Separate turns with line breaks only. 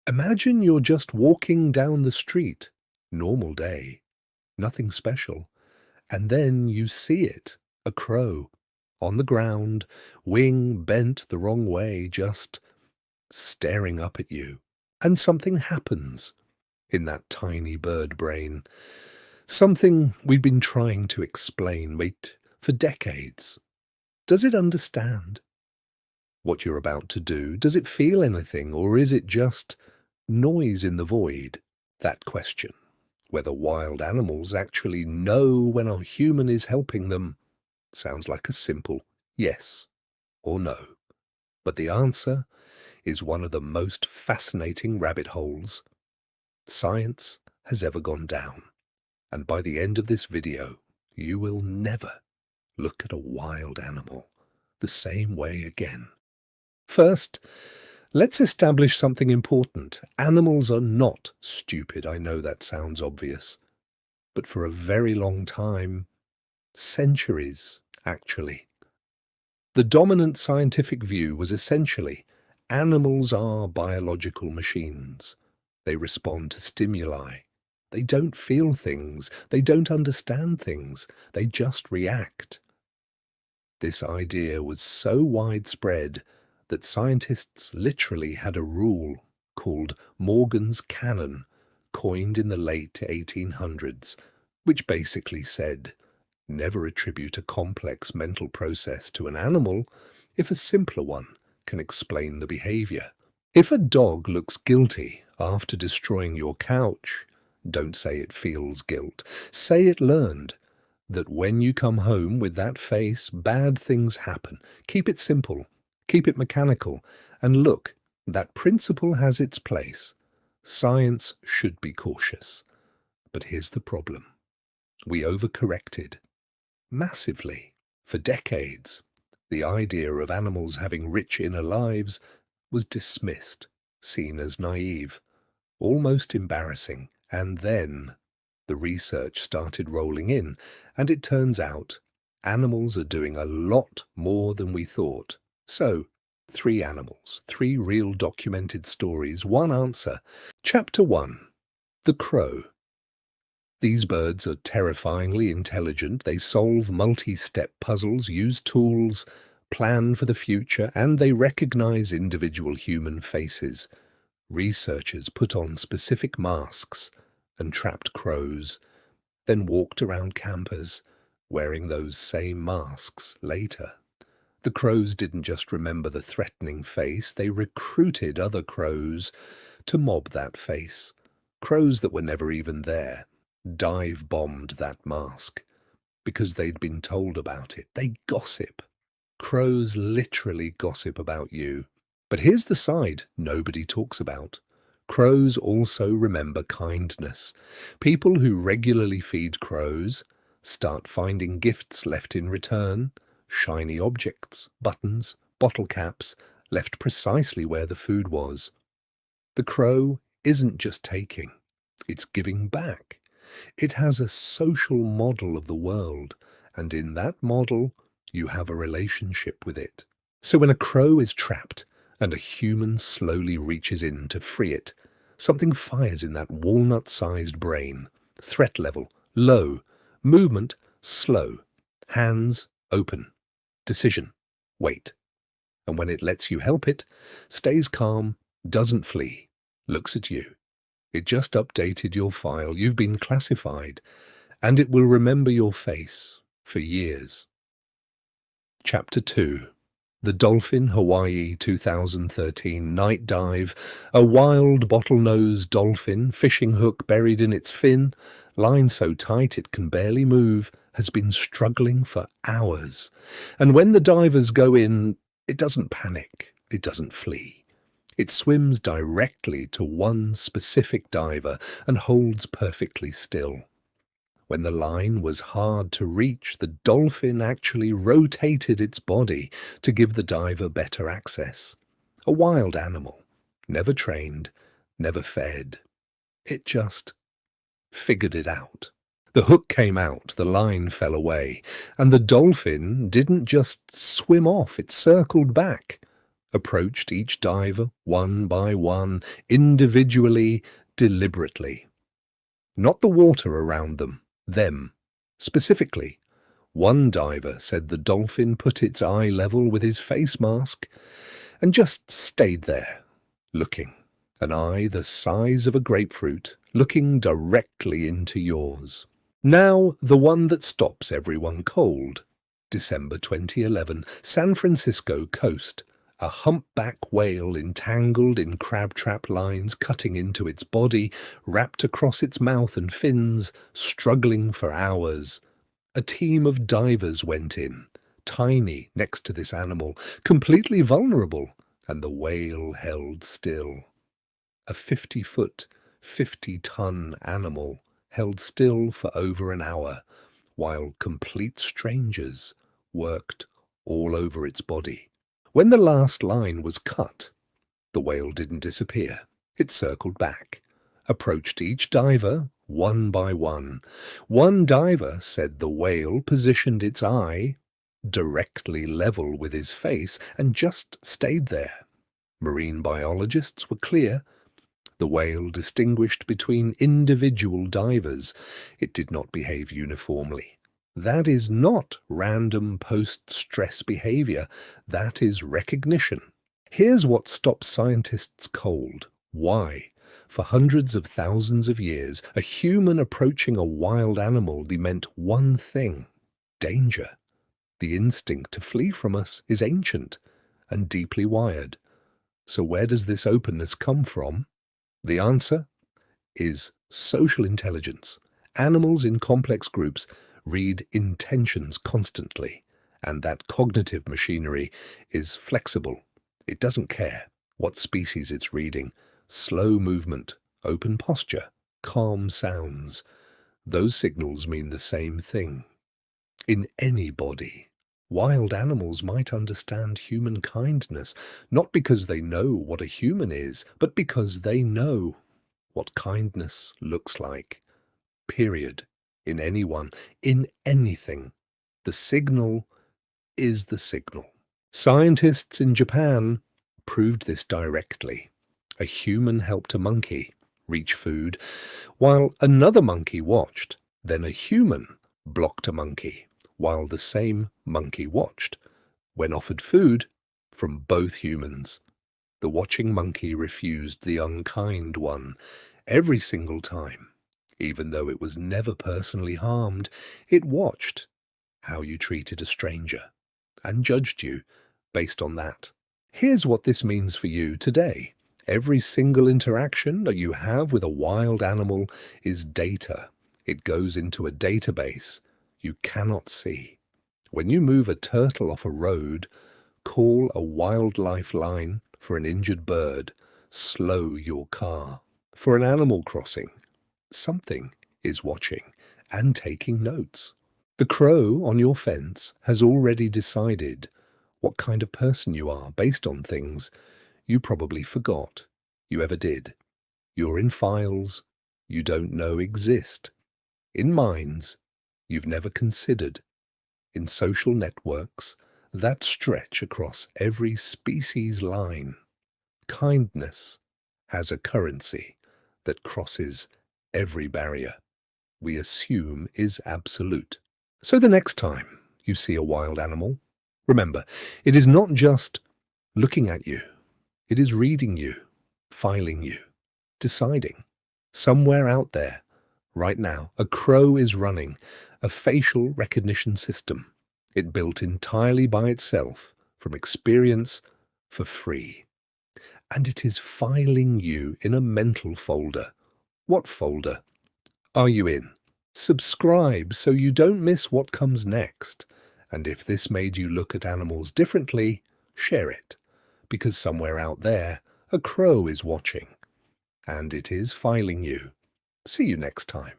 Imagine you're just walking down the street, normal day, nothing special, and then you see it, a crow, on the ground, wing bent the wrong way, just staring up at you. And something happens in that tiny bird brain, something we've been trying to explain, for decades. Does it understand what you're about to do? Does it feel anything, or is it just noise in the void? That question, whether wild animals actually know when a human is helping them, sounds like a simple yes or no. But the answer is one of the most fascinating rabbit holes science has ever gone down. And by the end of this video, you will never look at a wild animal the same way again. First, let's establish something important. Animals are not stupid. I know that sounds obvious. But for a very long time, centuries actually, the dominant scientific view was essentially animals are biological machines. They respond to stimuli. They don't feel things. They don't understand things. They just react. This idea was so widespread that scientists literally had a rule called Morgan's Canon, coined in the late 1800s, which basically said, never attribute a complex mental process to an animal if a simpler one can explain the behavior. If a dog looks guilty after destroying your couch, don't say it feels guilt. Say it learned that when you come home with that face, bad things happen. Keep it simple. Keep it mechanical. And look, that principle has its place. Science should be cautious. But here's the problem. We overcorrected. Massively. For decades, the idea of animals having rich inner lives was dismissed, seen as naive, almost embarrassing. And then the research started rolling in, and it turns out animals are doing a lot more than we thought. So, 3 animals, 3 real documented stories, 1 answer. Chapter 1. The Crow. These birds are terrifyingly intelligent. They solve multi-step puzzles, use tools, plan for the future, and they recognize individual human faces. Researchers put on specific masks and trapped crows, then walked around campers wearing those same masks later. The crows didn't just remember the threatening face, they recruited other crows to mob that face. Crows that were never even there dive-bombed that mask because they'd been told about it. They gossip. Crows literally gossip about you. But here's the side nobody talks about. Crows also remember kindness. People who regularly feed crows start finding gifts left in return, shiny objects, buttons, bottle caps, left precisely where the food was. The crow isn't just taking, it's giving back. It has a social model of the world, and in that model, you have a relationship with it. So when a crow is trapped, and a human slowly reaches in to free it, something fires in that walnut-sized brain. Threat level, low. Movement, slow. Hands, open. Decision, wait. And when it lets you help it, stays calm, doesn't flee, looks at you. It just updated your file. You've been classified, and it will remember your face for years. Chapter 2. The Dolphin, Hawaii, 2013 night dive. A wild bottlenose dolphin, fishing hook buried in its fin, line so tight it can barely move, has been struggling for hours. And when the divers go in, it doesn't panic, it doesn't flee. It swims directly to one specific diver and holds perfectly still. When the line was hard to reach, the dolphin actually rotated its body to give the diver better access. A wild animal, never trained, never fed. It just figured it out. The hook came out, the line fell away, and the dolphin didn't just swim off, it circled back, approached each diver one by one, individually, deliberately. Not the water around them, specifically. One diver said the dolphin put its eye level with his face mask and just stayed there, looking, an eye the size of a grapefruit, looking directly into yours. Now the one that stops everyone cold. December 2011, San Francisco coast. A humpback whale entangled in crab trap lines cutting into its body, wrapped across its mouth and fins, struggling for hours. A team of divers went in, tiny next to this animal, completely vulnerable, and the whale held still. A 50-foot, 50-ton animal held still for over an hour, while complete strangers worked all over its body. When the last line was cut, the whale didn't disappear. It circled back, approached each diver one by one. One diver said the whale positioned its eye directly level with his face and just stayed there. Marine biologists were clear. The whale distinguished between individual divers. It did not behave uniformly. That is not random post-stress behavior. That is recognition. Here's what stops scientists cold. Why? For hundreds of thousands of years, a human approaching a wild animal meant one thing: danger. The instinct to flee from us is ancient and deeply wired. So where does this openness come from? The answer is social intelligence. Animals in complex groups read intentions constantly, and that cognitive machinery is flexible. It doesn't care what species it's reading. Slow movement, open posture, calm sounds. Those signals mean the same thing. In any body, wild animals might understand human kindness, not because they know what a human is, but because they know what kindness looks like. Period. In anyone, in anything. The signal is the signal. Scientists in Japan proved this directly. A human helped a monkey reach food, while another monkey watched. Then a human blocked a monkey, while the same monkey watched. When offered food from both humans, the watching monkey refused the unkind one every single time. Even though it was never personally harmed, it watched how you treated a stranger and judged you based on that. Here's what this means for you today. Every single interaction that you have with a wild animal is data. It goes into a database you cannot see. When you move a turtle off a road, call a wildlife line for an injured bird. Slow your car. For an animal crossing, something is watching and taking notes. The crow on your fence has already decided what kind of person you are based on things you probably forgot you ever did. You're in files you don't know exist, in minds you've never considered, in social networks that stretch across every species line. Kindness has a currency that crosses every barrier we assume is absolute. So the next time you see a wild animal, remember, it is not just looking at you. It is reading you, filing you, deciding. Somewhere out there, right now, a crow is running a facial recognition system. It built entirely by itself from experience for free. And it is filing you in a mental folder. What folder are you in? Subscribe so you don't miss what comes next. And if this made you look at animals differently, share it. Because somewhere out there, a crow is watching. And it is filing you. See you next time.